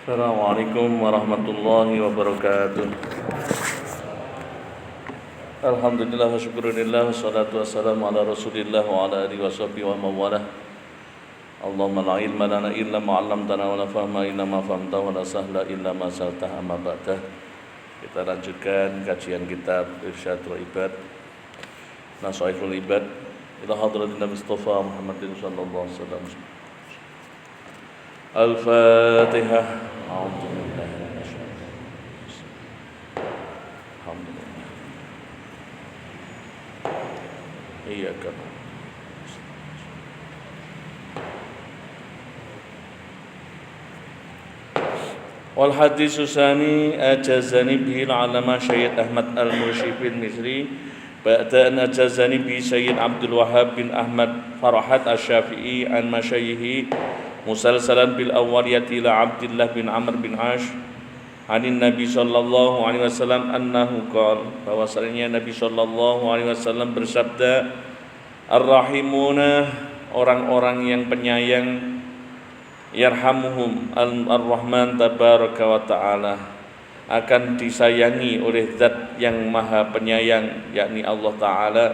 Assalamualaikum warahmatullahi wabarakatuh. Alhamdulillah wa syukurillah wassalatu wassalamu ala rasulillah wa ala alihi wa sahbihi wa mawalah. Allahumma la ilma lana illa ma 'allamtana wa la fahma illa ma fahamta wa la sahla illa ma sahta amma ba'da. Kita lanjutkan kajian kitab Irsyadul Ibad Nasaihul Ibad ila hadratin Nabi Mustafa Muhammadin sallallahu alaihi wasallam. Al-Fatihah. A'udzubillahi minasyaitonir rajim. Alhamdulillah. Iyyaka wal hadis susani ajazani bihi al-alama Syekh Ahmad Al-Mursyid bin Misri ba'da an ajazani bi Sayyid Abdul Wahhab bin Ahmad Farahat Asy-Syafi'i an masyayikhi musalsalan bil awwaliyati ila Abdullah bin Amr bin Ash anin Nabi sallallahu alaihi wasallam annahu qala, bahwasanya Nabi sallallahu alaihi wasallam bersabda, ar-rahimuna, orang-orang yang penyayang, yarhamuhum ar-Rahman tabaraka wa ta'ala, akan disayangi oleh zat yang maha penyayang, yakni Allah Ta'ala.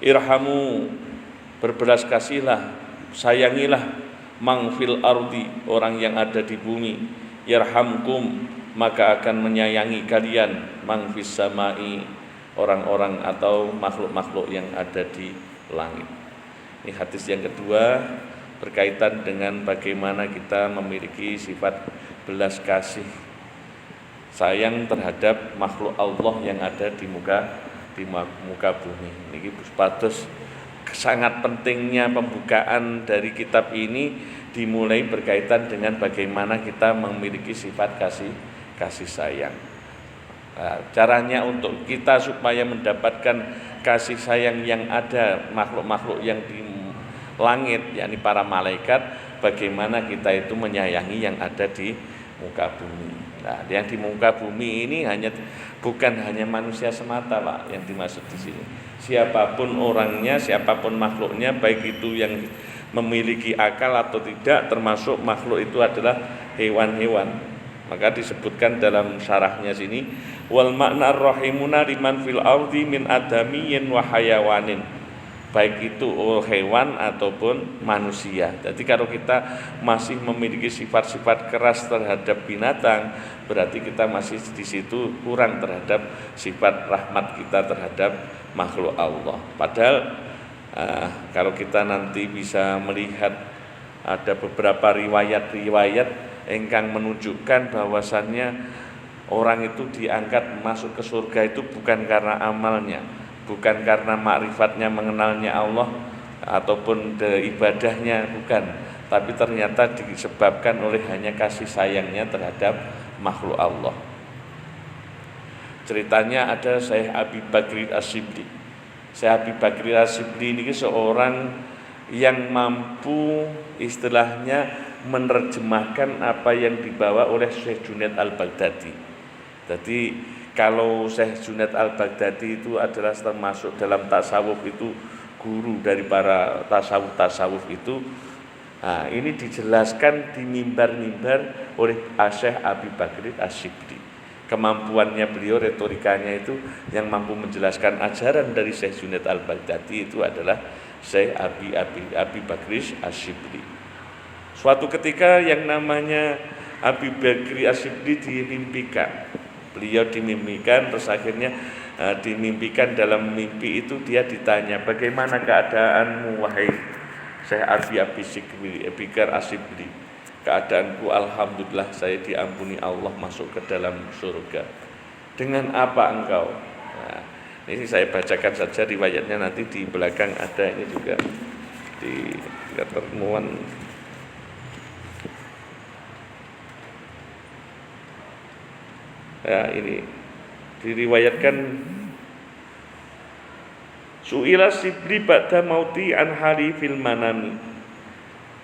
Irhamu, berbelas kasihlah, sayangilah, mang fil ardi, orang yang ada di bumi, yarhamkum, maka akan menyayangi kalian, mang fis samai, orang-orang atau makhluk-makhluk yang ada di langit. Ini hadis yang kedua berkaitan dengan bagaimana kita memiliki sifat belas kasih, sayang terhadap makhluk Allah yang ada di muka bumi. Ini supados sangat pentingnya pembukaan dari kitab ini dimulai berkaitan dengan bagaimana kita memiliki sifat kasih sayang. Nah, caranya untuk kita supaya mendapatkan kasih sayang yang ada makhluk-makhluk yang di langit, yakni para malaikat, bagaimana kita itu menyayangi yang ada di muka bumi. Nah, yang di muka bumi ini bukan hanya manusia semata, Pak, yang dimaksud di sini. Siapapun orangnya, siapapun makhluknya, baik itu yang memiliki akal atau tidak, termasuk makhluk itu adalah hewan-hewan. Maka disebutkan dalam syarahnya sini, wal makna rahimuna liman fil ardi min adamiyyin wa hayawanin, baik itu hewan ataupun manusia. Jadi kalau kita masih memiliki sifat-sifat keras terhadap binatang, berarti kita masih di situ kurang terhadap sifat rahmat kita terhadap makhluk Allah. Padahal kalau kita nanti bisa melihat ada beberapa riwayat-riwayat ingkang menunjukkan bahwasannya orang itu diangkat masuk ke surga itu bukan karena amalnya, bukan karena makrifatnya mengenalnya Allah ataupun ibadahnya, bukan, tapi ternyata disebabkan oleh hanya kasih sayangnya terhadap makhluk Allah. Ceritanya ada Syekh Abi Bakri Asyibli. Syekh Abi Bakri Asyibli ini seorang yang mampu istilahnya menerjemahkan apa yang dibawa oleh Syekh Junaid Al-Baghdadi. Jadi kalau Syekh Junaid Al-Baghdadi itu adalah termasuk dalam tasawuf, itu guru dari para tasawuf itu. Nah, ini dijelaskan di mimbar-mimbar oleh Syekh Abi Bakri Asyibli. Kemampuannya beliau, retorikanya itu yang mampu menjelaskan ajaran dari Syekh Junaid Al-Baghdadi itu adalah Syekh Abi Bakri Asyibli. Suatu ketika yang namanya Abi Bakri Asyibli dimimpikan. Beliau dimimpikan, terus akhirnya dimimpikan, dalam mimpi itu dia ditanya, bagaimana keadaanmu wahai Syekh Abi Bakri Asyibli? Keadaanku alhamdulillah, saya diampuni Allah, masuk ke dalam surga. Dengan apa engkau? Nah, ini saya bacakan saja riwayatnya, nanti di belakang ada ini juga di ketemuan. Ya, ini diriwayatkan, Su'ila Sibli ba'da mauti an hali fil manami.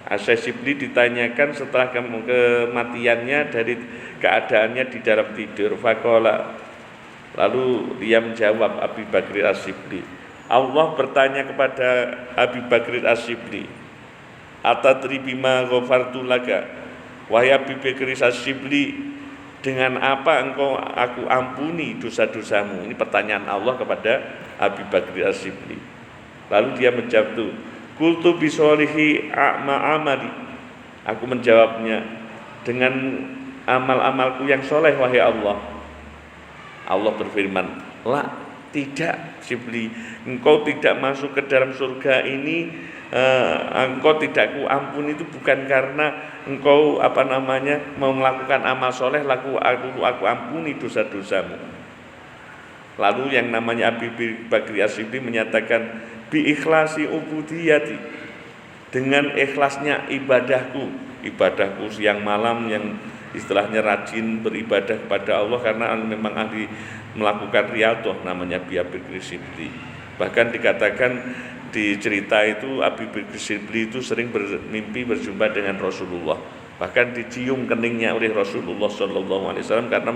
Syekh Sibli ditanyakan setelah kematiannya dari keadaannya di dalam tidur. Faqala, lalu dia menjawab, Abi Bakri Asyibli, Allah bertanya kepada Abi Bakri Asyibli, atadri bima ghafartu laka, Wahai Abi Bakri Asyibli, dengan apa engkau aku ampuni dosa-dosamu? Ini pertanyaan Allah kepada Abi Bakri Asyibli. Lalu dia menjawab tuh, qultu bisolihi amali. Aku menjawabnya dengan amal-amalku yang soleh wahai Allah. Allah berfirman, la, tidak Syibli, engkau tidak masuk ke dalam surga ini, engkau tidak ku ampuni itu bukan karena engkau mau melakukan amal soleh, aku ampuni dosa-dosamu. Lalu yang namanya Abi Bakri Asyibli menyatakan, bi ikhlasi ubudiyati, dengan ikhlasnya ibadahku siang malam yang istilahnya rajin beribadah kepada Allah, karena memang ahli melakukan riyadhah namanya Abi Bakri Asyibli. Bahkan dikatakan di cerita itu Abi Bakri Asyibli itu sering bermimpi berjumpa dengan Rasulullah, bahkan dicium keningnya oleh Rasulullah SAW karena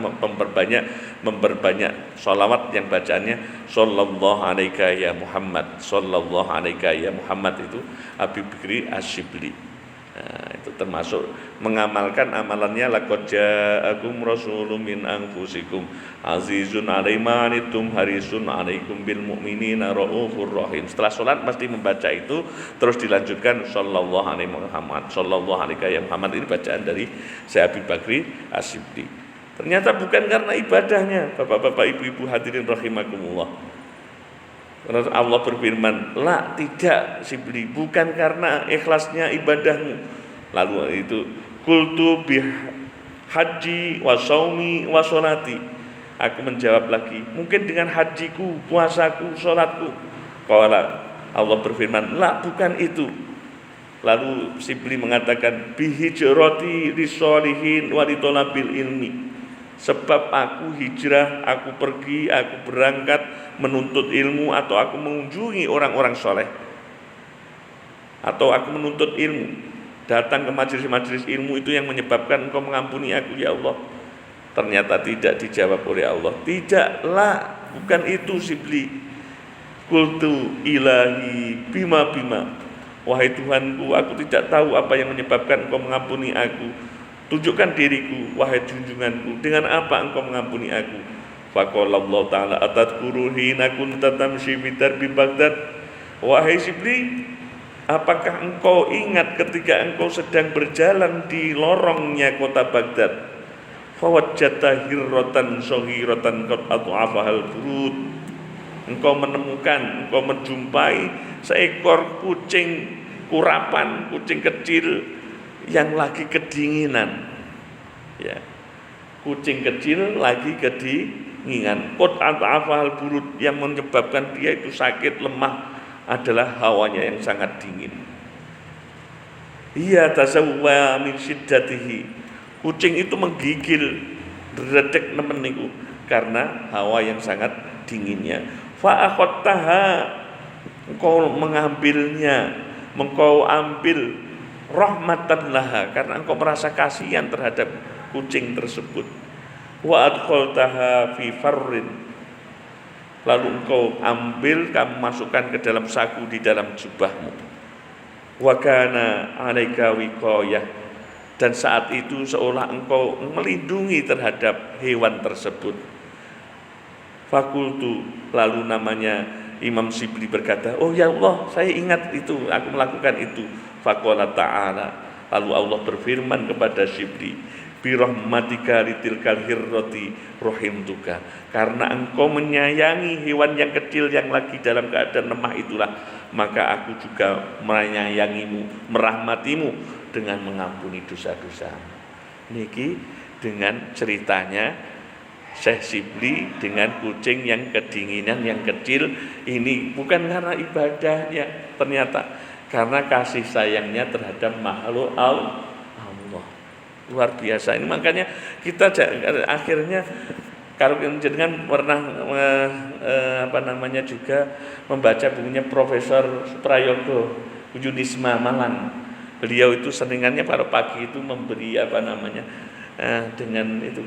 memperbanyak sholawat yang bacaannya sallallahu alaika ya Muhammad, sallallahu alaika ya Muhammad. Itu Abi Bakri Asyibli. Nah, itu termasuk mengamalkan amalannya, laqad ja'akum rasulun min anfusikum azizun 'alaihi ma anittum harisun 'alaikum bil mu'minina raufur rahim. Setelah sholat pasti membaca itu, terus dilanjutkan sallallahu alaihi Muhammad, sallallahu alaika ya Muhammad. Ini bacaan dari Syekh Abi Bakri Asyibli. Ternyata bukan karena ibadahnya, Bapak-bapak, Ibu-ibu hadirin rahimakumullah. Karena Allah berfirman, la, tidak Syibli, bukan karena ikhlasnya ibadahmu. Lalu itu qultu bi haji wa shaumi wa sholati. Aku menjawab lagi, mungkin dengan hajiku, puasaku, sholatku. Qala, Allah berfirman, la, bukan itu. Lalu Syibli mengatakan, bi hijrati lisolihin wa litolabil ilmi. Sebab aku hijrah, aku pergi, aku berangkat menuntut ilmu, atau aku mengunjungi orang-orang soleh, atau aku menuntut ilmu, datang ke majelis-majelis ilmu, itu yang menyebabkan engkau mengampuni aku ya Allah. Ternyata tidak dijawab oleh Allah. Tidaklah, bukan itu Syibli. Qultu ilahi bima. Wahai Tuhanku, aku tidak tahu apa yang menyebabkan engkau mengampuni aku. Tunjukkan diriku, wahai junjunganku, dengan apa engkau mengampuni aku? Faqala Allah Ta'ala, atadhkuru hina kunta tamshi bi darbi Baghdad. Wahai Syibli, apakah engkau ingat ketika engkau sedang berjalan di lorongnya kota Baghdad? Fawajjata hirratan saghiratan qad adhafahal burud. Engkau menemukan, engkau menjumpai seekor kucing kurapan, kucing kecil yang lagi kedinginan, ya, kucing kecil lagi kedinginan. Qad at'afal burud, yang menyebabkan dia itu sakit lemah adalah hawanya yang sangat dingin. Iya tasawwa min syiddatihi, kucing itu menggigil redek nemen niku karena hawa yang sangat dinginnya. Fa akhadtaha, engkau mengambilnya, engkau ambil rahmatan laha, karena engkau merasa kasihan terhadap kucing tersebut. Wa adkhaltaha fi farrin, lalu engkau ambil, kamu masukkan ke dalam saku di dalam jubahmu. Wa kana 'alaika wiqayah, dan saat itu seolah engkau melindungi terhadap hewan tersebut. Fakultu, lalu namanya Imam Syibli berkata, oh ya Allah, saya ingat itu, aku melakukan itu. Faqala ta'ala, lalu Allah berfirman kepada Syibli, bi rahmatika litilkal hirrati rahimtuka, karena engkau menyayangi hewan yang kecil yang lagi dalam keadaan lemah itulah, maka aku juga menyayangimu, merahmatimu dengan mengampuni dosa-dosa. Niki dengan ceritanya Syekh Syibli dengan kucing yang kedinginan yang kecil ini, bukan karena ibadahnya, ternyata karena kasih sayangnya terhadap makhluk Allah. Luar biasa ini. Makanya kita akhirnya kalau jenengan pernah juga membaca bukunya Profesor Prayogo Yunisma Malang. Beliau itu seringannya pada pagi itu memberi dengan itu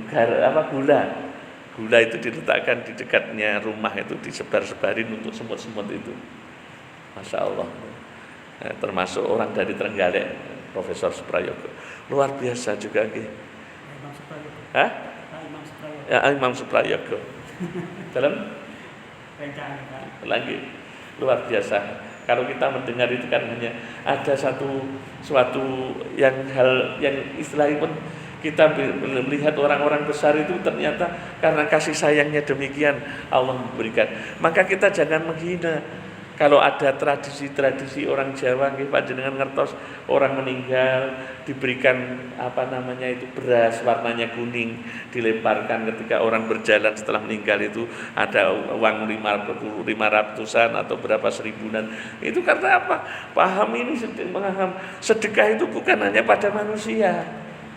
gula itu diletakkan di dekatnya rumah, itu disebar-sebarin untuk semut-semut itu. Masya Allah. Termasuk orang dari Trenggalek, Profesor Suprayogo. Luar biasa juga nggih. Imam Suprayoga. Hah? Imam Suprayoga. Ya Imam Suprayoga. Dalam Rencana Pak. lagi luar biasa. Kalau kita mendengar itu kan hanya ada suatu hal yang istilahnya pun kita melihat orang-orang besar itu ternyata karena kasih sayangnya demikian Allah memberikan. Maka kita jangan menghina. Kalau ada tradisi-tradisi orang Jawa nggih panjenengan ngertos orang meninggal diberikan beras warnanya kuning dilemparkan ketika orang berjalan setelah meninggal itu ada uang 500-an atau berapa seribuan. Itu karena apa? Paham ini memaham sedekah itu bukan hanya pada manusia.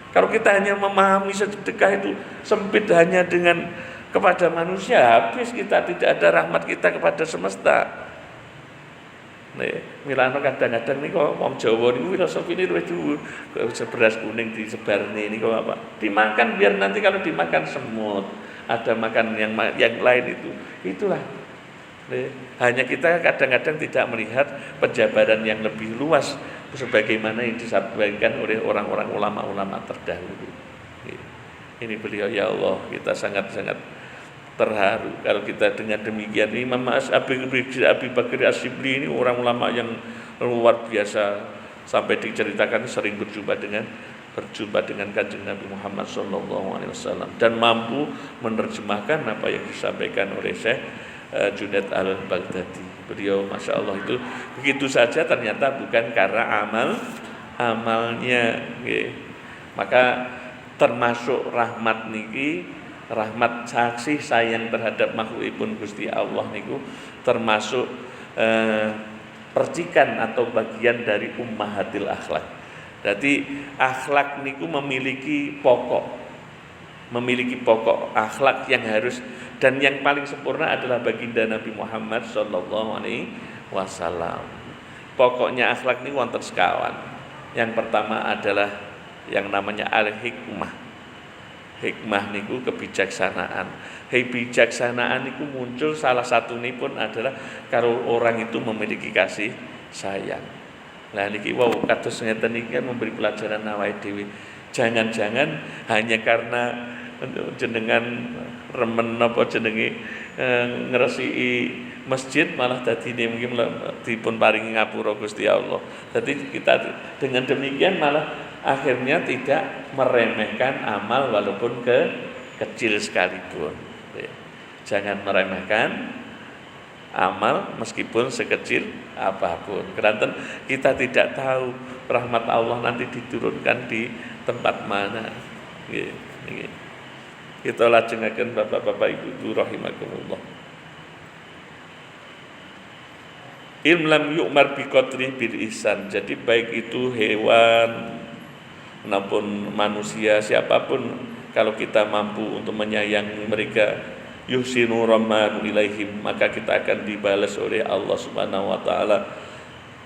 Kalau kita hanya memahami sedekah itu sempit hanya dengan kepada manusia, habis kita tidak ada rahmat kita kepada semesta. Milano kadang-kadang nih kok wong Jawa niku filosofi ini luwih dhuwur. Beras kuning disebarne niku apa? Dimakan biar nanti kalau dimakan semut, ada makan yang lain itu. Itulah. Hanya kita kadang-kadang tidak melihat penjabaran yang lebih luas sebagaimana yang disampaikan oleh orang-orang ulama-ulama terdahulu. Ini beliau, ya Allah, kita sangat-sangat terharu kalau kita dengan demikian. Imam Abi Bakar As-Sibli ini orang ulama yang luar biasa, sampai diceritakan sering berjumpa dengan Kanjeng Nabi Muhammad SAW dan mampu menerjemahkan apa yang disampaikan oleh Syekh Junaid Al-Baghdadi. Beliau masya Allah itu begitu saja ternyata bukan karena amalnya. Maka termasuk rahmat niki, rahmat saksi sayang terhadap makhlukipun Gusti Allah niku termasuk percikan atau bagian dari ummahatil akhlak. Jadi akhlak niku memiliki pokok akhlak yang harus dan yang paling sempurna adalah baginda Nabi Muhammad sallallahu alaihi wasallam. Pokoknya akhlak niku wonten sekawan. Yang pertama adalah yang namanya al-hikmah. Hikmah niku kebijaksanaan. Bijaksanaan niku muncul salah satu pun adalah kalau orang itu memiliki kasih sayang. Lah niki kados ngeten iki kan memberi pelajaran awake dhewe. Jangan-jangan hanya karena jenengan remen ngresiki masjid malah dadine mungkin dipun paringi ngapura Gusti Allah. Jadi kita dengan demikian malah akhirnya tidak meremehkan amal walaupun kecil sekalipun. Jangan meremehkan amal meskipun sekecil apapun. Karena kita tidak tahu rahmat Allah nanti diturunkan di tempat mana. Kita lajengaken bapak-bapak ibu rahimakumullah. Ilm yu'mar biqadri bil ihsan. Jadi baik itu hewan maupun manusia siapapun, kalau kita mampu untuk menyayangi mereka, yuhsinu rahmanu ilaihim, maka kita akan dibalas oleh Allah Subhanahu wa taala.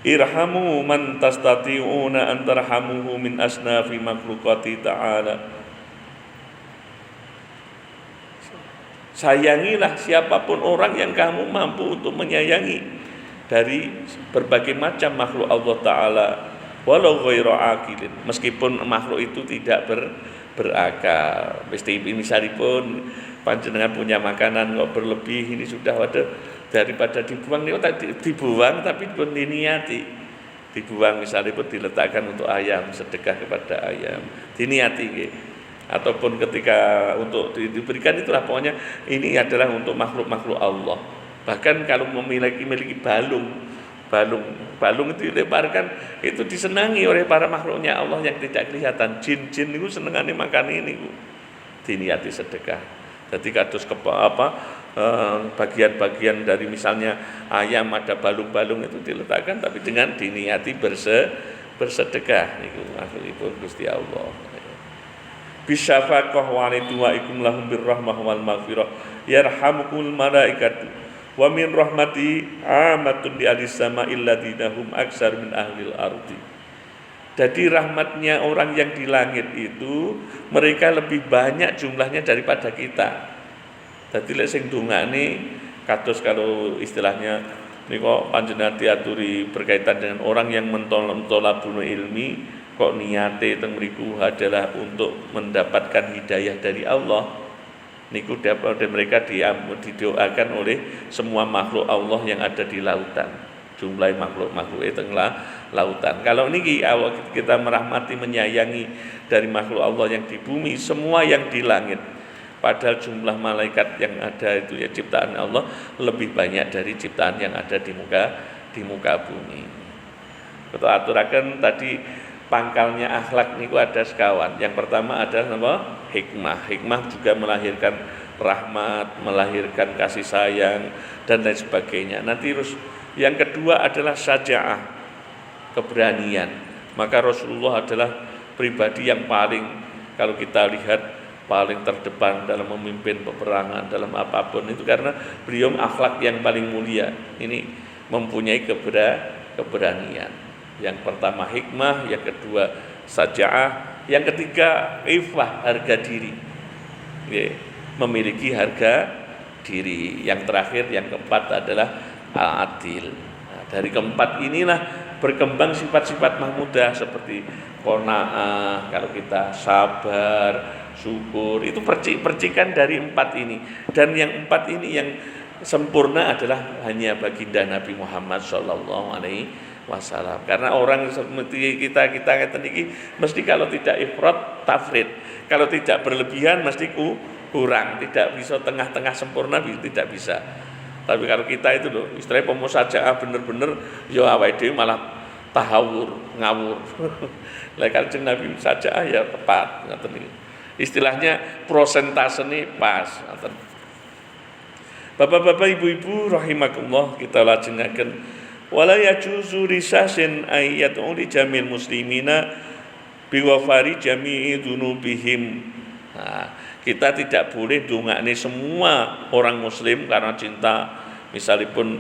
Irhamu man tastati'una an tarhamuhu min asnafi makhluqati ta'ala. Sayangilah siapapun orang yang kamu mampu untuk menyayangi dari berbagai macam makhluk Allah taala. Walau ghairu akilin, meskipun makhluk itu tidak berakal. Misalipun panjenengan punya makanan kok berlebih, ini sudah ada daripada dibuang dibuang tapi pun diniati. Dibuang misalipun diletakkan untuk ayam, sedekah kepada ayam. Diniati nggih. Ataupun ketika untuk diberikan itulah pokoknya ini adalah untuk makhluk-makhluk Allah. Bahkan kalau memiliki balung itu dilemparkan, itu disenangi oleh para makhluknya Allah yang tidak kelihatan. Jin-jin itu senengane makan ini diniati sedekah. Jadi kados bagian-bagian dari misalnya ayam ada balung-balung itu diletakkan tapi dengan diniati bersedekah niku makhlukipun Gusti Allah. Bisyafaqah wa ridwaikum lahum birrahmah wal maghfirah yarhamukumul malaikatu wa min rahmati amatun di ahli sama illadina hum aksar min ahlil ardi. Jadi rahmatnya orang yang di langit itu mereka lebih banyak jumlahnya daripada kita. Jadi lek sing dongane kados kalau istilahnya niku panjenengan diaturi berkaitan dengan orang yang mentolabul ilmi kok niate teng mriku adalah untuk mendapatkan hidayah dari Allah, niku dapat mereka didoakan oleh semua makhluk Allah yang ada di lautan, jumlah makhluk teng lautan. Kalau niki Allah kita merahmati menyayangi dari makhluk Allah yang di bumi, semua yang di langit, padahal jumlah malaikat yang ada itu ya ciptaan Allah lebih banyak dari ciptaan yang ada di muka bumi. Kita aturaken tadi pangkalnya akhlak niku ada sekawan. Yang pertama adalah apa? Hikmah. Hikmah juga melahirkan rahmat, melahirkan kasih sayang dan lain sebagainya. Nanti terus yang kedua adalah syaja'ah, keberanian. Maka Rasulullah adalah pribadi yang paling, kalau kita lihat, paling terdepan dalam memimpin peperangan, dalam apapun itu, karena beliau akhlak yang paling mulia. Ini mempunyai keberanian. Yang pertama hikmah, yang kedua syaja'ah, yang ketiga ifah, harga diri. Memiliki harga diri. Yang terakhir, yang keempat adalah al-adil. Nah, dari keempat inilah berkembang sifat-sifat mahmudah seperti qanaah, kalau kita sabar, syukur, itu percikan dari empat ini. Dan yang empat ini yang sempurna adalah hanya baginda Nabi Muhammad SAW. Karena orang seperti kita ini mesti kalau tidak ifrat tafrid, kalau tidak berlebihan mesti kurang, tidak bisa tengah-tengah sempurna, tidak bisa. Tapi kalau kita itu loh, istilahnya pemusaja'ah bener-bener ya awake dhewe malah tahawur, ngawur. Lah Kanjeng Nabi saja'ah ya tepat, ngoten iki. Istilahnya prosentasenya pas, ngoten. Bapak-bapak, ibu-ibu rahimakumullah, kita lajengaken wala yajuzu risasin ayatun li jamil muslimina biwafari jami'i dzunubihim. Nah, kita tidak boleh dongakne semua orang muslim karena cinta, misalipun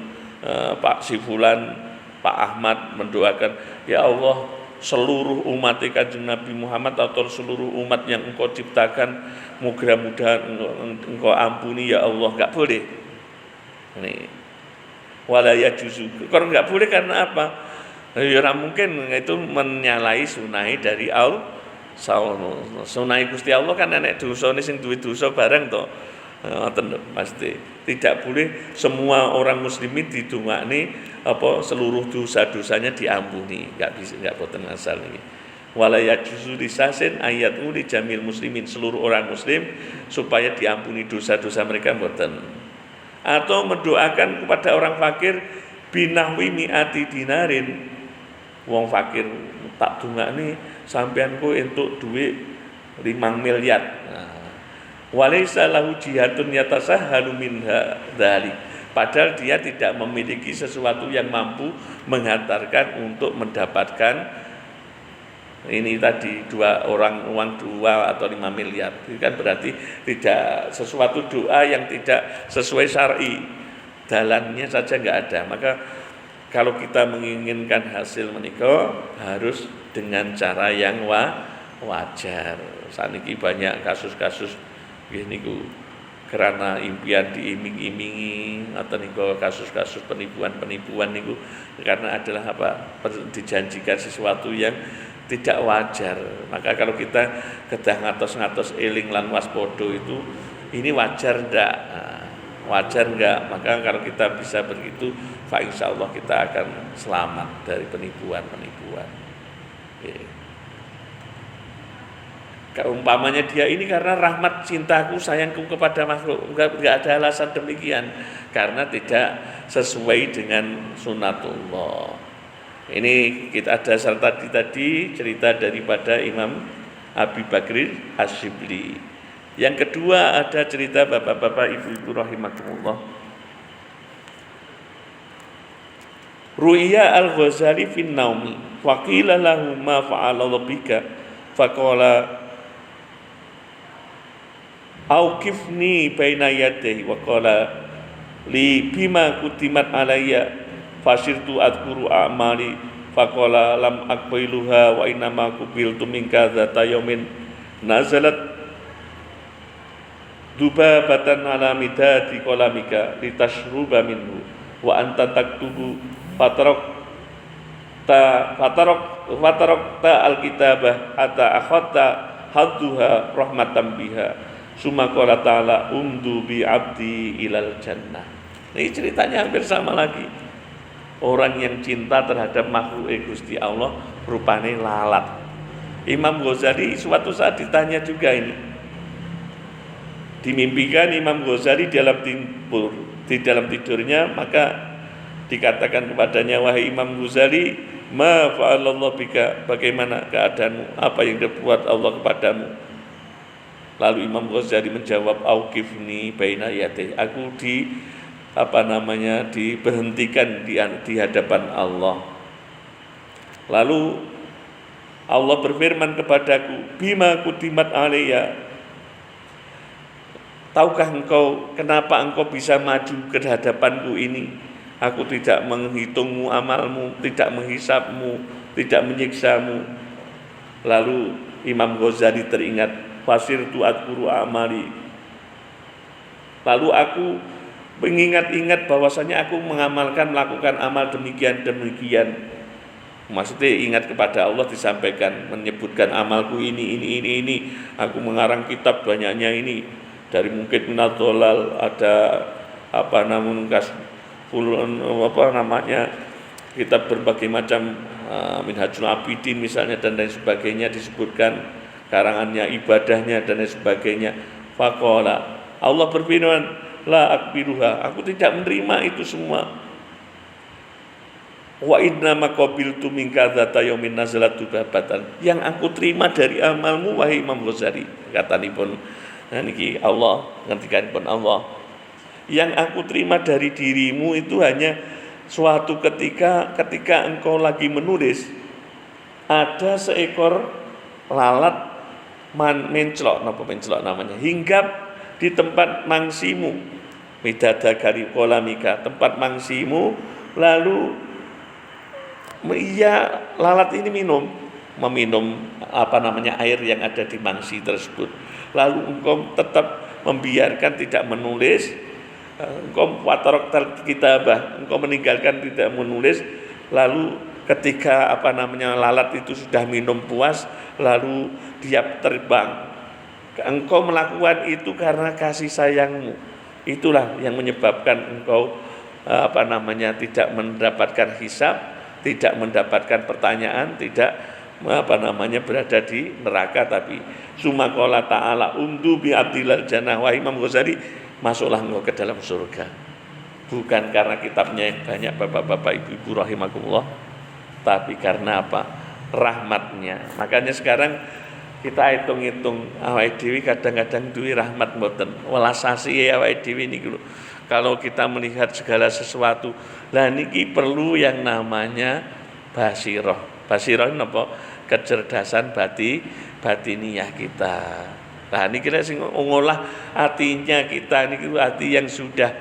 Pak Sifulan, Pak Ahmad mendoakan, ya Allah seluruh umat Kanjeng Nabi Muhammad atau seluruh umat yang Engkau ciptakan, mudah-mudahan Engkau ampuni ya Allah. Enggak boleh. Ini wala yajuzu. Kalau enggak boleh karena apa? Ya mungkin itu menyalahi sunai dari Allah. Sunai Gusti Allah kan nek dosane sing duwe dosa bareng to. Ngoten pasti. Tidak boleh semua orang muslimin didongakne apa seluruh dosa-dosanya diampuni. Enggak bisa, enggak boten asal iki. Wala yajuzu risasin ayatun li jamil muslimin, seluruh orang muslim supaya diampuni dosa-dosa mereka boten. Atau mendoakan kepada orang fakir binahwi mi'ati dinarin, wong fakir tak dongakne sampean ku entuk dhuwit 5 miliar. Walaysa lahu jihadun yatasahhalu minha dzalik, padahal dia tidak memiliki sesuatu yang mampu menghantarkan untuk mendapatkan ini tadi uang 2 atau 5 miliar. Itu kan berarti tidak sesuatu doa yang tidak sesuai syar'i, dalannya saja enggak ada. Maka kalau kita menginginkan hasil menika harus dengan cara yang wajar. Saniki banyak kasus-kasus niku karena impian diiming-imingi atau niku kasus-kasus penipuan niku karena adalah apa? Dijanjikan sesuatu yang tidak wajar. Maka kalau kita kedah ngatos-ngatos eling lan waspada itu, ini wajar enggak? Wajar enggak? Maka kalau kita bisa begitu, fa insyaallah kita akan selamat dari penipuan-penipuan. Umpamanya dia ini karena rahmat cintaku, sayangku kepada makhluk, enggak ada alasan demikian, karena tidak sesuai dengan sunatullah. Ini kita ada tadi cerita daripada Imam Abi Bakr Asy-Syibli. Yang kedua ada cerita bapak-bapak, ibu-ibu rahimakumullah. Ru'ya Al-Ghazali fin naumi wa qila lahu ma fa'ala rabbika faqala auqifni baina yadayhi wa qala li bima kutimat alayya fasirtu adkuru a'mali faqala lam aqbiluha wa innama qubiltu minka dzata yaumin nazalat dubabatan ala midati qalamika litashruba minhu wa anta taktubu fatarokta alkitabah ata akhata hadduha rahmatan biha summa qala ta'ala umdu bi abdi ilal jannah. Ini ceritanya hampir sama lagi. Orang yang cinta terhadap makhluk Gusti Allah rupane lalat. Imam Ghazali suatu saat ditanya juga ini. Dimimpikan Imam Ghazali di dalam tidurnya, maka dikatakan kepadanya, wahai Imam Ghazali, ma fa'alallahu bika, bagaimana keadaanmu, apa yang dibuat Allah kepadamu. Lalu Imam Ghazali menjawab, auqifni baina yadayhi, aku diberhentikan di hadapan Allah. Lalu Allah berfirman kepadaku, bima kudimat alayya, tahukah engkau kenapa engkau bisa maju ke hadapanku ini? Aku tidak menghitungmu amalmu, tidak menghisapmu, tidak menyiksamu. Lalu Imam Ghazali teringat, fasirtu adkuru amali. Lalu aku mengingat-ingat bahwasanya aku melakukan amal demikian. Maksudnya ingat kepada Allah, disampaikan, menyebutkan amalku ini. Aku mengarang kitab banyaknya ini. Dari mungkin minadolal, ada kitab berbagai macam, Minhajul Abidin misalnya dan lain sebagainya, disebutkan karangannya, ibadahnya dan lain sebagainya. Faqala, Allah berfirman, la akbiruha, aku tidak menerima itu semua. Wa inna ma qabiltu minka dzata yaumin nazalatu babatan, yang aku terima dari amalmu wahai Imam Ghazali, katanipun niki Allah, ngendikanipun Allah, yang aku terima dari dirimu itu hanya suatu ketika engkau lagi menulis, ada seekor lalat menclok namanya, hinggap di tempat mangsimu, midadagari kolamika, tempat mangsimu, lalu lalat ini meminum air yang ada di mangsi tersebut. Lalu engkau tetap membiarkan, tidak menulis. Engkau wataroktal kitabah, engkau meninggalkan, tidak menulis. Lalu ketika lalat itu sudah minum puas, lalu dia terbang. Engkau melakukan itu karena kasih sayangmu. Itulah yang menyebabkan engkau tidak mendapatkan hisab, tidak mendapatkan pertanyaan, tidak berada di neraka. Tapi summa qala ta'ala umdu bi abdilal jannah, wa Imam Ghazali, masuklah engkau ke dalam surga. Bukan karena kitabnya yang banyak, bapak-bapak, ibu-ibu rahimakumullah, tapi karena apa? Rahmatnya. Makanya sekarang kita hitung-hitung, awake dhewe kadang-kadang duwe rahmat mboten. Welas asih awake dhewe niku. Kalau kita melihat segala sesuatu, lah niki perlu yang namanya basirah. Basirah napa? Kecerdasan batiniyah kita. Lah niki sing ngolah hatinya kita niki, hati yang sudah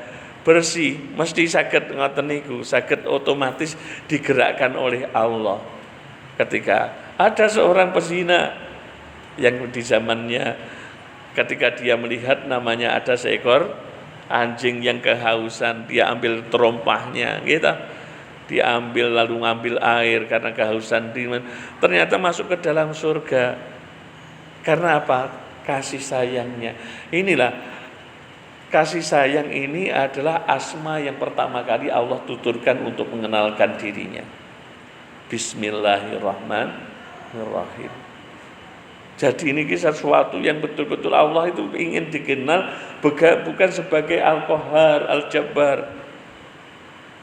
bersih, mesti saged ngoten niku, saged otomatis digerakkan oleh Allah. Ketika ada seorang pezina yang di zamannya, ketika dia melihat namanya ada seekor anjing yang kehausan, dia ambil terompahnya, gitu. Dia ambil lalu ngambil air karena kehausan, ternyata masuk ke dalam surga. Karena apa? Kasih sayangnya. Inilah kasih sayang ini adalah asma yang pertama kali Allah tuturkan untuk mengenalkan dirinya. Bismillahirrahmanirrahim. Jadi ini sesuatu yang betul-betul Allah itu ingin dikenal, bukan sebagai Al-Qahhar, Al-Jabbar,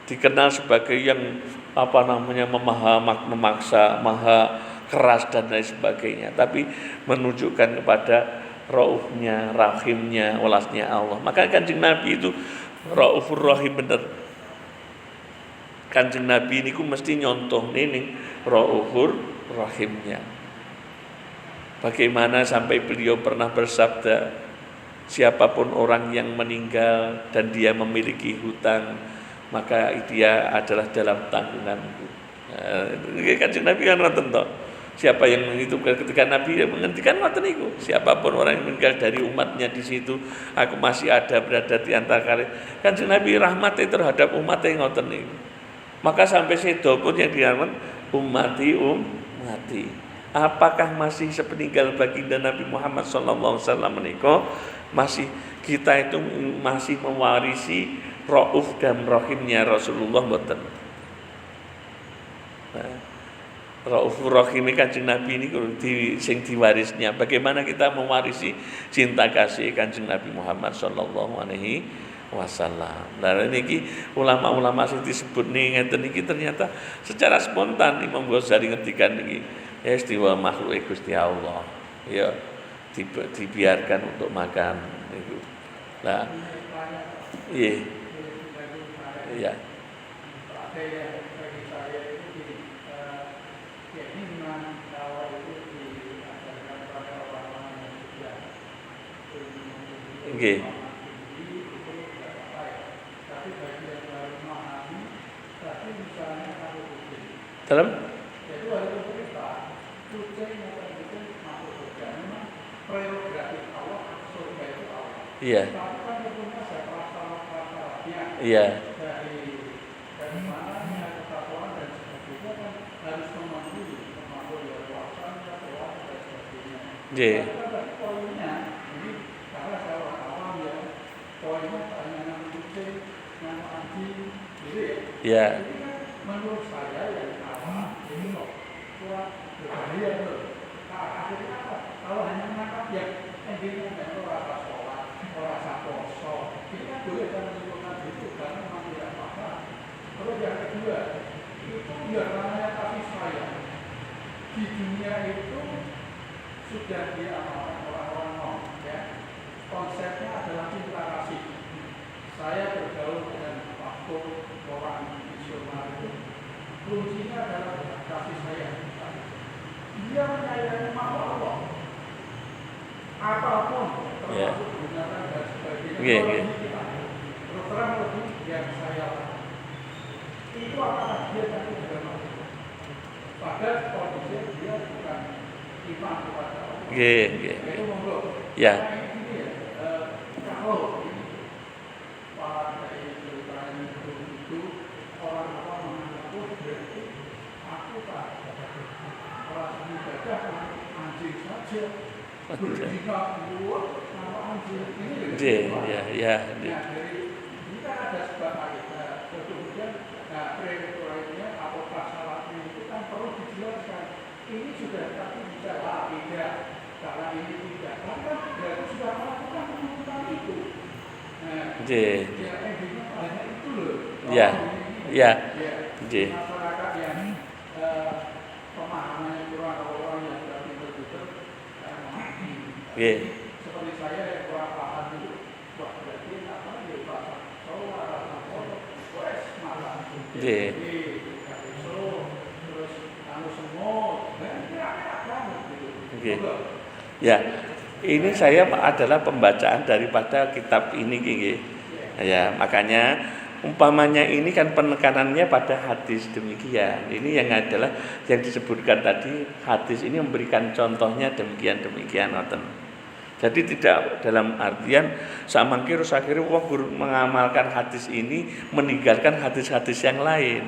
dikenal sebagai yang memaksa, maha keras dan lain sebagainya, tapi menunjukkan kepada raufnya, rahimnya, welasnya Allah. Maka Kanjeng Nabi itu raufur rahim bener. Kanjeng Nabi ini mesti nyontoh ini raufur rahimnya. Bagaimana sampai beliau pernah bersabda, siapapun orang yang meninggal dan dia memiliki hutang, maka dia adalah dalam tanggunganku. Kanjeng Nabi kan ngoten to. Siapa yang menghitungkan, ketika Nabi menghentikan ngoten niku, siapapun orang yang meninggal dari umatnya di situ, aku masih ada berada di antara kalian. Kanjeng Nabi rahmati terhadap umatnya ngoten niku. Maka sampai sedo pun yang diaman, ummati. Apakah masih sepeninggal baginda Nabi Muhammad sallallahu alaihi wasallam menika masih kita itu masih mewarisi Rauf dan Rahimnya Rasulullah mboten. Raufur Rahim Kanjeng Nabi ini sing diwarisnya. Bagaimana kita mewarisi cinta kasih Kanjeng Nabi Muhammad sallallahu alaihi wasallam. Nah niki ulama-ulama sing disebut nih ngeten niki ternyata secara spontan Imam Ghazali ngendikan niki ya istiwa makhluk Gusti Allah. Ya dibiarkan untuk makan niku. Nah iya. Iya. Nggih. Dalam iya. Iya. Nggih. Ya. Menurut saya yang pertama ini kok kurang berbahaya tuh. Akhirnya apa? Kalau hanya menangkap yang endingnya itu rasa sholat, rasa poso, kita boleh kan menentukan itu karena memang tidak apa-apa. Terus yang kedua, itu yang namanya kasih sayang di dunia itu sudah diamalkan orang-orang non, ya. Konsepnya adalah cinta kasih. Saya bergaul dengan waktu orang misioner itu kuncinya adalah kasih sayang. Dia menyayangi makhluk Allah apapun termasuk binatang dan sebagainya. Terus terang lebih yang saya lakukan itu apakah dia nanti beragama? Padahal kondisinya dia bukan iman kepada Allah. Itu monggo. Ya. Kalau orang apa mengaku berarti aku tak orang ibadah anjing saja berzina buat nama anjing ini ya. Dari kita ada sebab kita kemudian preventifnya apakah salahnya itu kan perlu dijelaskan ini sudah tapi bisa tidak karena ini tidak karena berarti sudah melakukan penuntutan itu endingnya banyak itu loh Ya. Masyarakat yang pemahamannya kurang orang yang sudah pintar-pintar memahami. Seperti saya yang kurang paham itu, wah berarti apa ya bahasa Jawa, bahasa Pondok, wes malah. Terus kamu semua, kira-kira banget gitu. Ya, ini saya adalah pembacaan daripada kitab ini, ya makanya. Umpamanya ini kan penekanannya pada hadis demikian. Ini yang adalah yang disebutkan tadi hadis ini memberikan contohnya demikian. Jadi tidak dalam artian samangkir akhirnya wong guru mengamalkan hadis ini meninggalkan hadis-hadis yang lain.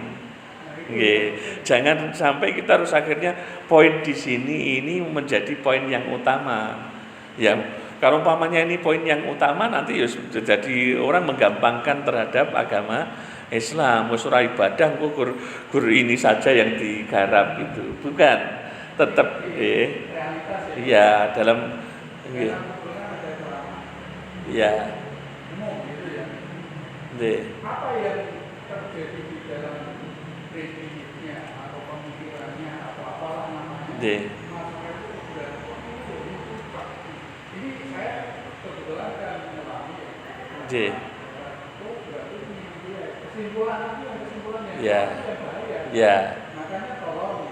Jangan sampai kita harus akhirnya poin di sini ini menjadi poin yang utama. Kalau umpamanya ini poin yang utama nanti ya jadi orang menggampangkan terhadap agama Islam. Surah ibadah gur ini saja yang digarap itu. Bukan. Tetap ya dalam apa yang terjadi di dalam prinsipnya atau pemikirannya atau apalah namanya. Makanya tolong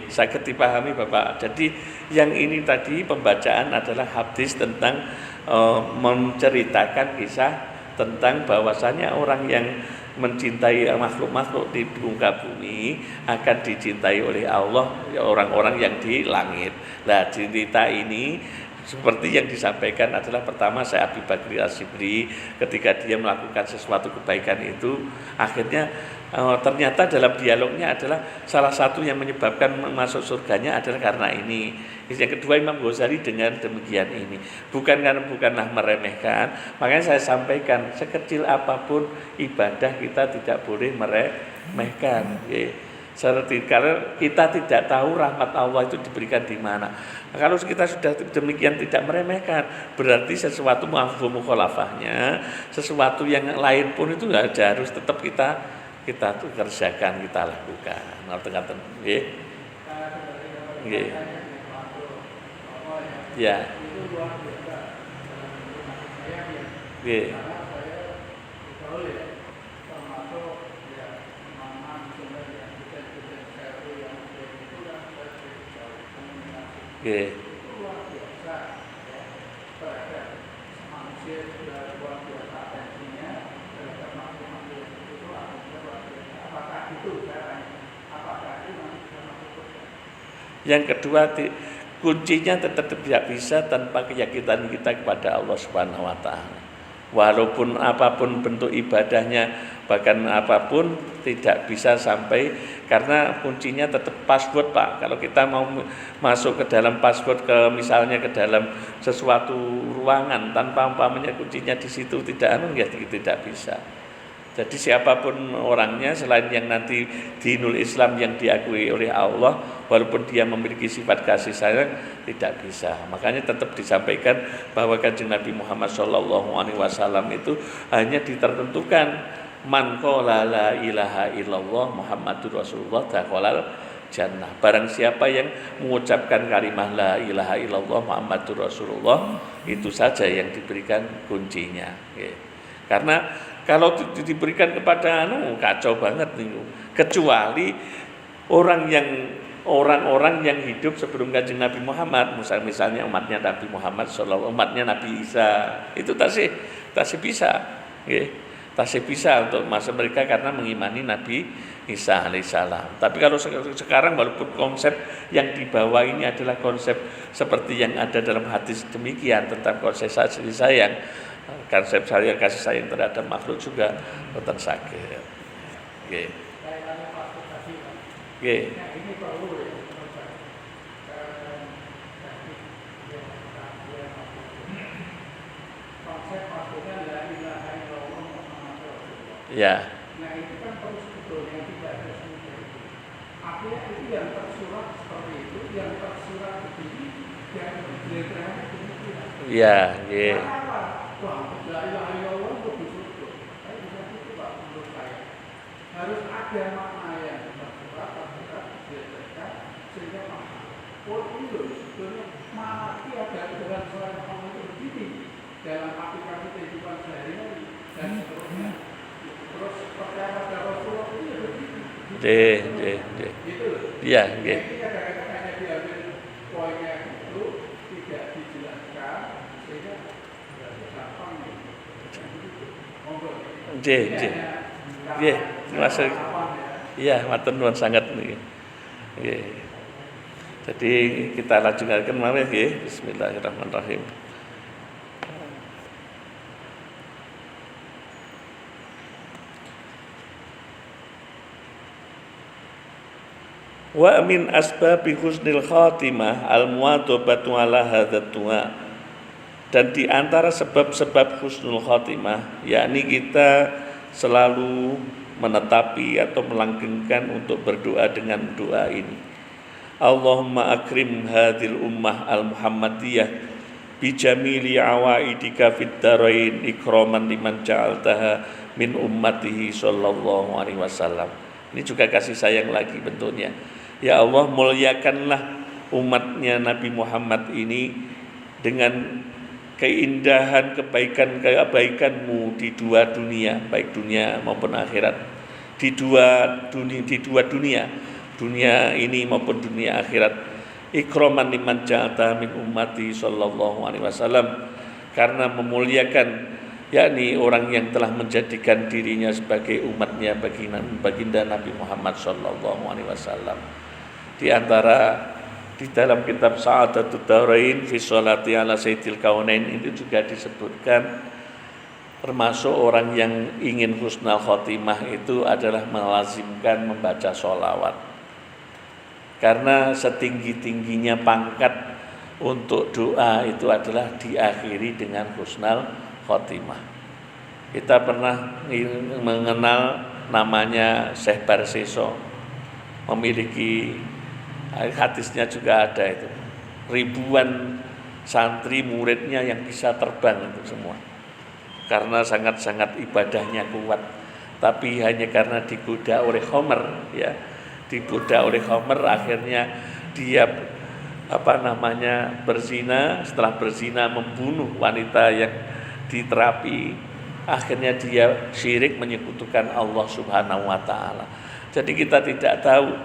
saya dipahami Bapak. Jadi yang ini tadi pembacaan adalah hadis tentang menceritakan kisah tentang bahwasanya orang yang mencintai makhluk-makhluk di muka bumi akan dicintai oleh Allah orang-orang yang di langit. Nah, cerita ini Seperti yang disampaikan adalah pertama Syekh Abi Bakri Asyibri ketika dia melakukan sesuatu kebaikan itu akhirnya ternyata dalam dialognya adalah salah satu yang menyebabkan masuk surganya adalah karena ini. Yang kedua Imam Ghazali dengan demikian ini bukanlah meremehkan, makanya saya sampaikan sekecil apapun ibadah kita tidak boleh meremehkan. Seperti kalau kita tidak tahu rahmat Allah itu diberikan di mana. Kalau kita sudah demikian tidak meremehkan, berarti sesuatu mafhum mukhalafahnya, sesuatu yang lain pun itu harus tetap kita tuh kerjakan, kita lakukan. Ngerti-ngerti nggih? Nggih. Ya. Nggih. Nggih. Yang kedua, kuncinya tetap tidak bisa tanpa keyakinan kita kepada Allah Subhanahu wa taala. Walaupun apapun bentuk ibadahnya, bahkan apapun tidak bisa sampai, karena kuncinya tetap password, Pak. Kalau kita mau masuk ke dalam password, misalnya ke dalam sesuatu ruangan tanpa umpamanya kuncinya di situ tidak bisa. Jadi siapapun orangnya selain yang nanti dinul Islam yang diakui oleh Allah, walaupun dia memiliki sifat kasih sayang tidak bisa. Makanya tetap disampaikan bahwa Kanjeng Nabi Muhammad SAW itu hanya ditertentukan man qala la ilaha illallah Muhammadur Rasulullah dakhalal jannah. Barang siapa yang mengucapkan kalimat la ilaha illallah Muhammadur Rasulullah, itu saja yang diberikan kuncinya. Karena kalau diberikan kepada kacau banget nih. Kecuali orang-orang yang hidup sebelum Kanjeng Nabi Muhammad, misalnya umatnya Nabi Muhammad sallallahu, umatnya Nabi Isa, itu tasih bisa, tasih bisa untuk masa mereka karena mengimani Nabi Isa alaihissalam. Tapi kalau sekarang walaupun konsep yang dibawa ini adalah konsep seperti yang ada dalam hadis demikian tentang konsep kasih sayang, konsep kasih sayang terhadap makhluk juga tentang sakit. Oke. Oke. Ya. Nah itu kan perlu sebetulnya tidak ada semudah itu. Artinya itu yang tersurat seperti itu, yang tersurat begini, yang diletakkan demikian. Ya, ya. Wah, la ilaha illallah untuk disebut. Saya bisa itu Pak menurut saya. Harus ada makna yang tersurat diletakkan sehingga paham. Oh itu sebetulnya makna ada dalam surat Allah itu begini dalam aplikasi kehidupan sehari-hari dan seterusnya. Terus percaya pada Rasulullah itu ya begitu. Gitu. Iya, nggih. Jadi kadang-kadang diambil poinnya itu tidak dijelaskan sehingga gampang gitu. Monggo. Nggih. Masuk. Iya, matur nuwun sangat niki. Nggih. Jadi kita lanjutkan mawon nggih. Bismillahirrahmanirrahim. Wa min asbabi husnil khatimah al-muwadhabatu ala hadzal du'a. Dan di antara sebab-sebab husnul khatimah yakni kita selalu menetapi atau melanggengkan untuk berdoa dengan doa ini. Allahumma akrim hadhil ummah al-muhammadiyah bi jamili awaidika fid darain ikraman liman ja'altaha min ummatihi sallallahu alaihi wasallam. Ini juga kasih sayang lagi bentuknya. Ya Allah, muliakanlah umatnya Nabi Muhammad ini dengan keindahan kebaikan-kebaikanmu di dua dunia, baik dunia maupun akhirat. Di dua dunia, dunia ini maupun dunia akhirat. Ikraman liman ja'ata min ummati sallallahu alaihi wasallam, karena memuliakan yakni orang yang telah menjadikan dirinya sebagai umatnya baginda Nabi Muhammad sallallahu alaihi wasallam. Di antara Di dalam kitab Sa'adatud Darain fi sholati ala sayyidil kaunain itu juga disebutkan termasuk orang yang ingin husnul khotimah itu adalah melazimkan membaca sholawat. Karena setinggi-tingginya pangkat untuk doa itu adalah diakhiri dengan husnul khotimah. Kita pernah mengenal namanya Syekh Barseso, memiliki hadisnya juga ada itu. Ribuan santri muridnya yang bisa terbang itu semua. Karena sangat-sangat ibadahnya kuat. Tapi hanya karena digoda oleh Khomer, ya. Digoda oleh Khomer akhirnya dia berzina. Setelah berzina membunuh wanita yang diterapi. Akhirnya dia syirik menyekutukan Allah Subhanahu wa taala. Jadi kita tidak tahu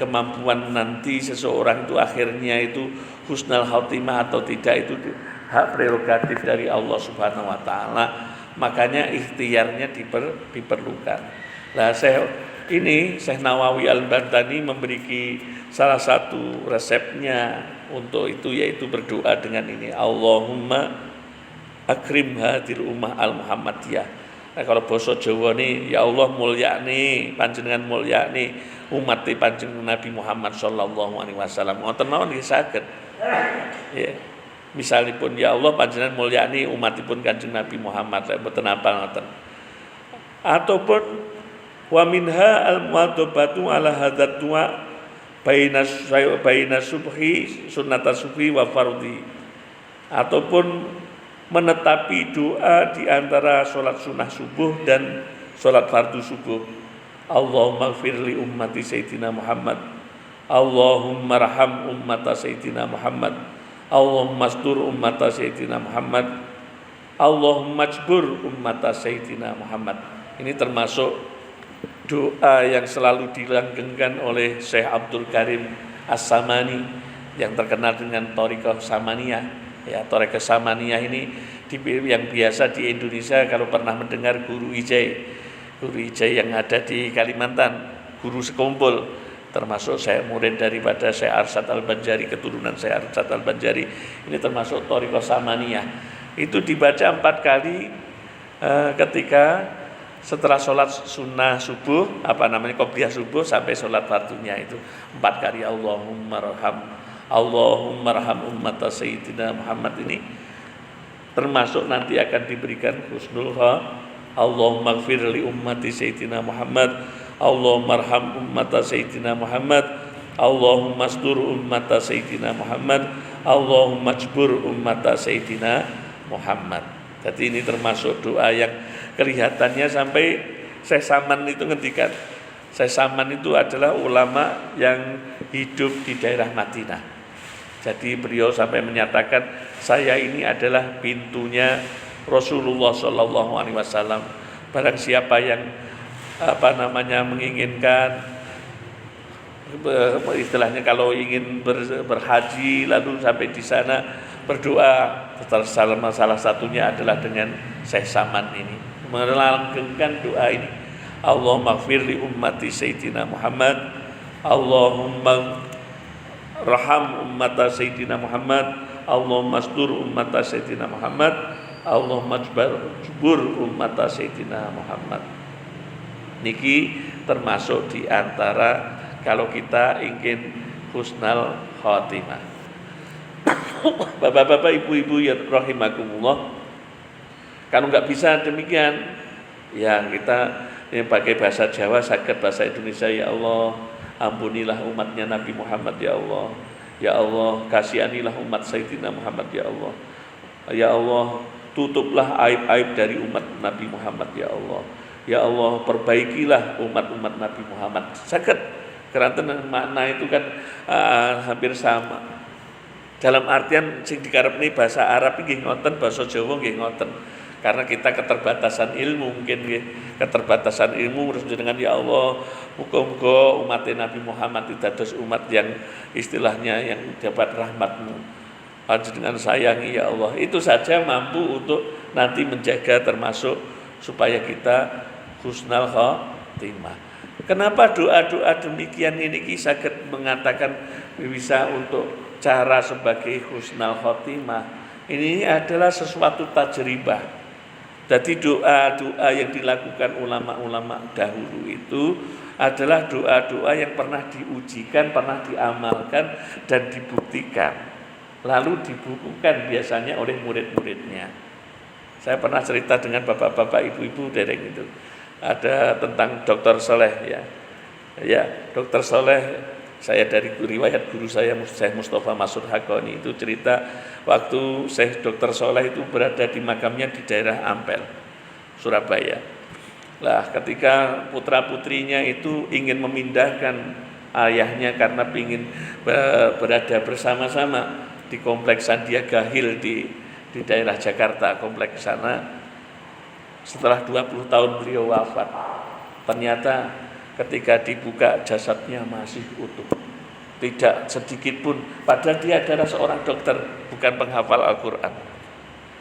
kemampuan nanti seseorang itu akhirnya itu husnul khotimah atau tidak, itu hak prerogatif dari Allah Subhanahu wa taala. Makanya ikhtiarnya diperlukan. Nah, Syekh Nawawi Al-Bantani memiliki salah satu resepnya untuk itu, yaitu berdoa dengan ini, Allahumma akrim hadil ummah al-Muhammadiyah. Nah, kalau basa Jawa nih, ya Allah mulyani panjenengan mulyani umat panjenengan Nabi Muhammad sallallahu alaihi wasallam. Ngoten mawon nggih saged. Ya. Misalipun ya Allah panjenengan mulyani umatipun Kanjeng Nabi Muhammad, mboten apa ngoten. Ataupun wa minha al-mu'adabatu ala hadzat du'a baina subhi sunnatas subhi wa fardhi. Ataupun menetapi doa di antara sholat sunnah subuh dan sholat fardu subuh. Allahumma gfirli ummati Sayyidina Muhammad, Allahumma raham ummata Sayyidina Muhammad, Allahumma astur ummata Sayyidina Muhammad, Allahumma ajbur ummata Sayyidina Muhammad. Ini termasuk doa yang selalu dilanggengkan oleh Syekh Abdul Karim As-Samani yang terkenal dengan Thariqah Samaniyah. Ya, Thariqah Samaniyah ini yang biasa di Indonesia kalau pernah mendengar Guru Ijai yang ada di Kalimantan, guru sekumpul, termasuk saya murid daripada Syekh Arsyad Al-Banjari, keturunan Syekh Arsyad Al-Banjari. Ini termasuk Thariqah Samaniyah. Itu dibaca 4 kali ketika setelah sholat sunnah subuh, qobliyah subuh sampai sholat fardunya itu 4 kali Allahumma raham ummata Sayyidina Muhammad. Ini termasuk nanti akan diberikan husnul khotimah. Allahumma gfir li ummati Sayyidina Muhammad, Allahumma arham ummata Sayyidina Muhammad, Allahumma astur ummata Sayyidina Muhammad, Allahumma ajbur ummata Sayyidina Muhammad. Jadi ini termasuk doa yang kelihatannya sampai Syekh Saman itu ngendikan. Syekh Saman itu adalah ulama yang hidup di daerah Madinah. Jadi beliau sampai menyatakan, saya ini adalah pintunya Rasulullah Shallallahu Alaihi Wasallam. Barang siapa yang menginginkan, istilahnya kalau ingin berhaji lalu sampai di sana berdoa, salah satunya adalah dengan Syekh Saman ini, melanggengkan doa ini. Allahumma gfir li ummati Sayyidina Muhammad, Allahumma raham ummata Sayyidina Muhammad, Allahumma astur ummata Sayyidina Muhammad, Allahumma jbur ummata Sayyidina Muhammad. Niki termasuk di antara kalau kita ingin husnul khotimah. Bapak-bapak, ibu-ibu ya rahimakumullah, kalau nggak bisa demikian, ya kita pakai bahasa Jawa, saged bahasa Indonesia. Ya Allah, ampunilah umatnya Nabi Muhammad, ya Allah. Ya Allah, kasihanilah umat Sayyidina Muhammad, ya Allah. Ya Allah, tutuplah aib-aib dari umat Nabi Muhammad, ya Allah. Ya Allah, perbaikilah umat-umat Nabi Muhammad. Saged, karena makna itu kan hampir sama. Dalam artian sing dikarepne bahasa Arab nggih ngoten, bahasa Jawa nggih ngoten. Karena kita keterbatasan ilmu, mungkin keterbatasan ilmu terus dengan ya Allah, muga-muga umat Nabi Muhammad dados umat yang istilahnya yang dapat rahmat-Mu. Panjenengan sayangi ya Allah. Itu saja mampu untuk nanti menjaga termasuk supaya kita husnul khotimah. Kenapa doa-doa demikian ini saged mengatakan bisa untuk cara sebagai husnul khotimah? Ini adalah sesuatu tajribah. Jadi doa-doa yang dilakukan ulama-ulama dahulu itu adalah doa-doa yang pernah diujikan, pernah diamalkan dan dibuktikan. Lalu dibukukan biasanya oleh murid-muridnya. Saya pernah cerita dengan bapak-bapak, ibu-ibu dereng itu. Ada tentang Dr. Soleh ya. Ya, Dr. Soleh, saya dari riwayat guru saya Syekh Mustafa Masud Hakoni itu cerita waktu Syekh Dr. Soleh itu berada di makamnya di daerah Ampel, Surabaya. Lah, ketika putra-putrinya itu ingin memindahkan ayahnya karena ingin berada bersama-sama di kompleks Sandiaga Hill di daerah Jakarta, kompleks sana. Setelah 20 tahun beliau wafat, ternyata ketika dibuka jasadnya masih utuh, tidak sedikit pun, padahal dia adalah seorang dokter, bukan penghafal Al-Quran.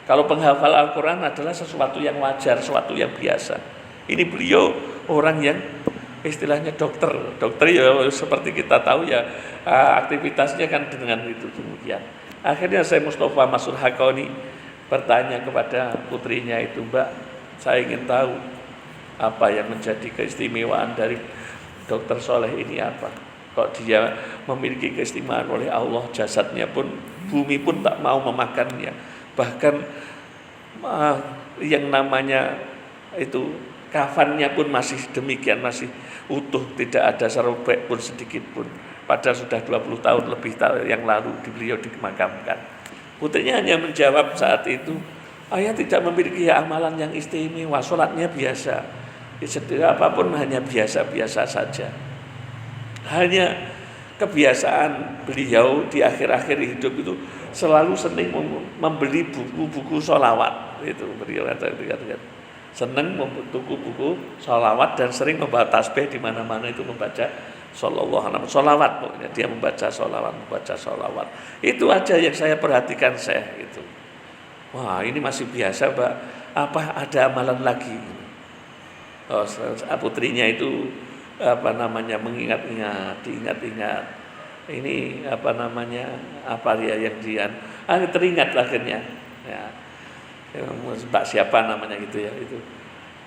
Kalau penghafal Al-Quran adalah sesuatu yang wajar, sesuatu yang biasa. Ini beliau orang yang istilahnya dokter ya seperti kita tahu ya, aktivitasnya kan dengan itu demikian. Akhirnya saya Mustafa Masud Hakoni bertanya kepada putrinya itu, Mbak, saya ingin tahu apa yang menjadi keistimewaan dari Dr. Soleh ini apa? Kok dia memiliki keistimewaan oleh Allah, jasadnya pun, bumi pun tak mau memakannya. Bahkan yang namanya itu kafannya pun masih demikian, masih utuh, tidak ada serobek pun sedikit pun. Padahal sudah 20 tahun lebih yang lalu beliau dimakamkan. Putrinya hanya menjawab saat itu, ayah tidak memiliki amalan yang istimewa, sholatnya biasa. Apapun hanya biasa-biasa saja. Hanya kebiasaan beliau di akhir-akhir hidup itu selalu senang membeli buku-buku sholawat. Itu beliau katakan. Senang buku-buku sholawat dan sering membawa tasbih di mana-mana itu membaca sallallahu alaihi wasallam, sholawat pokoknya dia membaca sholawat. Itu aja yang saya perhatikan saya itu. Wah, ini masih biasa, Mbak. Apa ada amalan lagi? Oh, putrinya itu mengingat-ingat, diingat-ingat. Ini apa ya yang dia teringat akhirnya. Ya. Mbak siapa namanya gitu ya itu.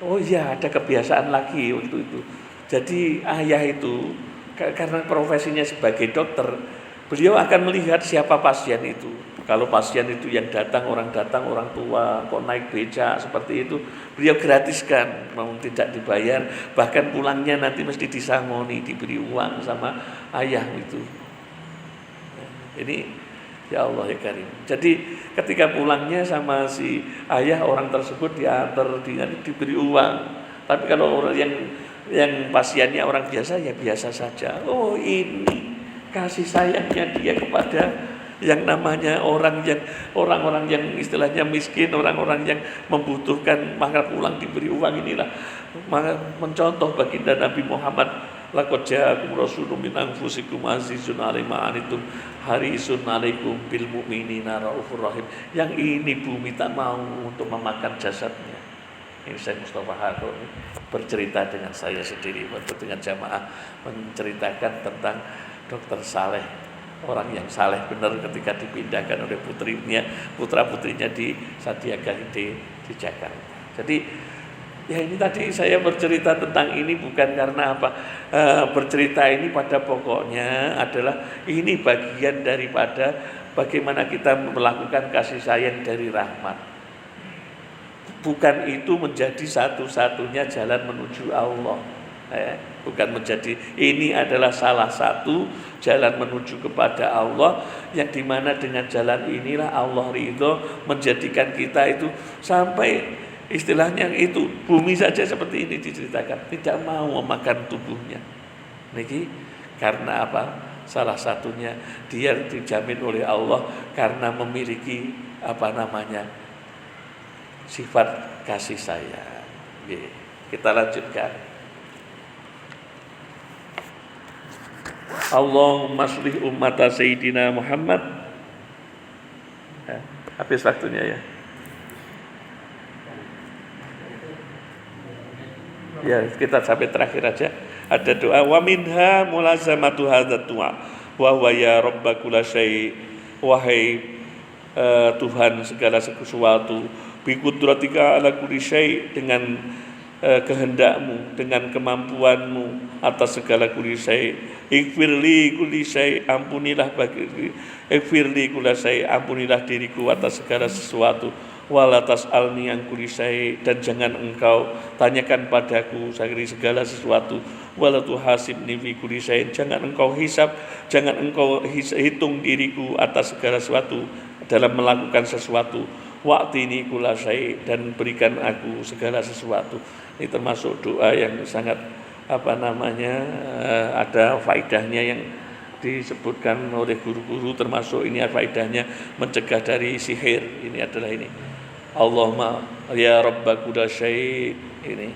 Oh iya, ada kebiasaan lagi waktu itu. Jadi ayah itu karena profesinya sebagai dokter, beliau akan melihat siapa pasien itu. Kalau pasien itu yang datang orang tua, kok naik beca seperti itu, beliau gratiskan, mau tidak dibayar, bahkan pulangnya nanti mesti disangoni, diberi uang sama ayah itu. Ini ya Allah ya Karim. Jadi ketika pulangnya sama si ayah orang tersebut diantar, diberi uang. Tapi kalau orang yang pasiennya orang biasa ya biasa saja. Oh ini kasih sayangnya dia kepada yang namanya orang-orang yang istilahnya miskin, orang-orang yang membutuhkan, maka pulang diberi uang. Inilah mencontoh baginda Nabi Muhammad, laqad ja'akum rasulun min anfusikum azizun 'alaihi ma anittum harisun 'alaikum bil mu'minina raufur rahim. Yang ini bumi tak mau untuk memakan jasadnya. Ini saya Mustafa Hakoni bercerita dengan saya sendiri, dengan jamaah, menceritakan tentang Dr. Saleh, orang yang saleh benar ketika dipindahkan oleh putra-putrinya di Sandiaga di Jakarta. Jadi ya ini tadi saya bercerita tentang ini bukan karena apa, bercerita ini pada pokoknya adalah ini bagian daripada bagaimana kita melakukan kasih sayang dari rahmat. Bukan itu menjadi satu-satunya jalan menuju Allah. Bukan menjadi, ini adalah salah satu jalan menuju kepada Allah, yang dimana dengan jalan inilah Allah ridho menjadikan kita itu sampai istilahnya itu bumi saja seperti ini diceritakan tidak mau memakan tubuhnya. Niki karena apa? Salah satunya dia dijamin oleh Allah karena memiliki sifat kasih sayang. Kita lanjutkan. Allahumma shlih ummata Sayyidina Muhammad. Habis waktunya ya. Ya, kita sampai terakhir aja. Ada doa wa minha mulazamatu hadzal du'a wa huwa ya rabba kulli syai, wahai Tuhan segala sesuatu, bi qudratika ala kulli syai, dengan kehendakmu, dengan kemampuanmu atas segala kulli syai. Ighfirli kulli syai, ampunilah bagi ighfirli kulli syai, ampunilah diriku atas segala sesuatu. Wala tas'alni an kulli syai, dan jangan engkau tanyakan padaku dari segala sesuatu. Wala tuhasibni fi kulli syai, jangan engkau hisab, jangan engkau hitung diriku atas segala sesuatu dalam melakukan sesuatu. Wa'tini kulla syai, dan berikan aku segala sesuatu. Ini termasuk doa yang sangat ada faedahnya yang disebutkan oleh guru-guru, termasuk ini faedahnya mencegah dari sihir. Ini adalah ini. Allahumma ya rabba kulli syai, ini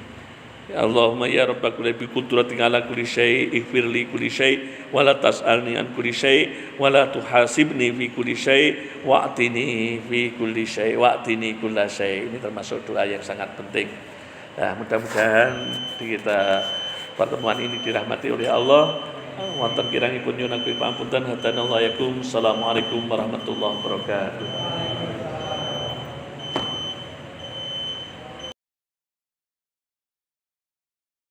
Allahumma ya rabba kulli bi qudratika ala kulli syai, ighfirli kulli syai wa la tas'alni an kulli syai wa la tuhasibni fi kulli syai wa'tini fi kulli syai wa'tini kulla syai. Ini termasuk doa yang sangat penting. Nah, mudah-mudahan kita pertemuan ini dirahmati oleh Allah. Wonten kirangipun nyuwun pangapunten hadanallahu yakum. Assalamualaikum warahmatullahi wabarakatuh.